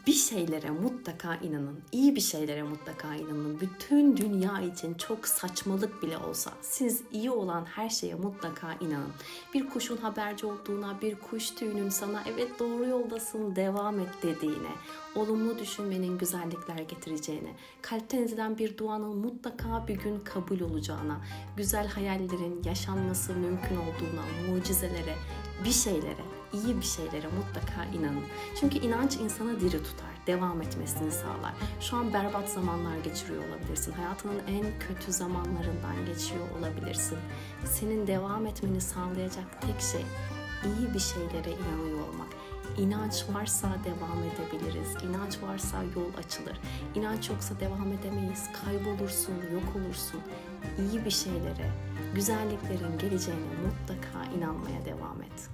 Bir şeylere mutlaka inanın. İyi bir şeylere mutlaka inanın. Bütün dünya için çok saçmalık bile olsa siz iyi olan her şeye mutlaka inanın. Bir kuşun haberci olduğuna, bir kuş tüyünün sana evet doğru yoldasın devam et dediğine, olumlu düşünmenin güzellikler getireceğine, kalpten edilen bir duanın mutlaka bir gün kabul olacağına, güzel hayallerin yaşanması mümkün olduğuna, mucizelere, bir şeylere, iyi bir şeylere mutlaka inanın. Çünkü inanç insanı diri tutar, devam etmesini sağlar. Şu an berbat zamanlar geçiriyor olabilirsin. Hayatının en kötü zamanlarından geçiyor olabilirsin. Senin devam etmeni sağlayacak tek şey iyi bir şeylere inanıyor olmak. İnanç varsa devam edebiliriz. İnanç varsa yol açılır. İnanç yoksa devam edemeyiz. Kaybolursun, yok olursun. İyi bir şeylere, güzelliklerin geleceğine mutlaka inanmaya devam et.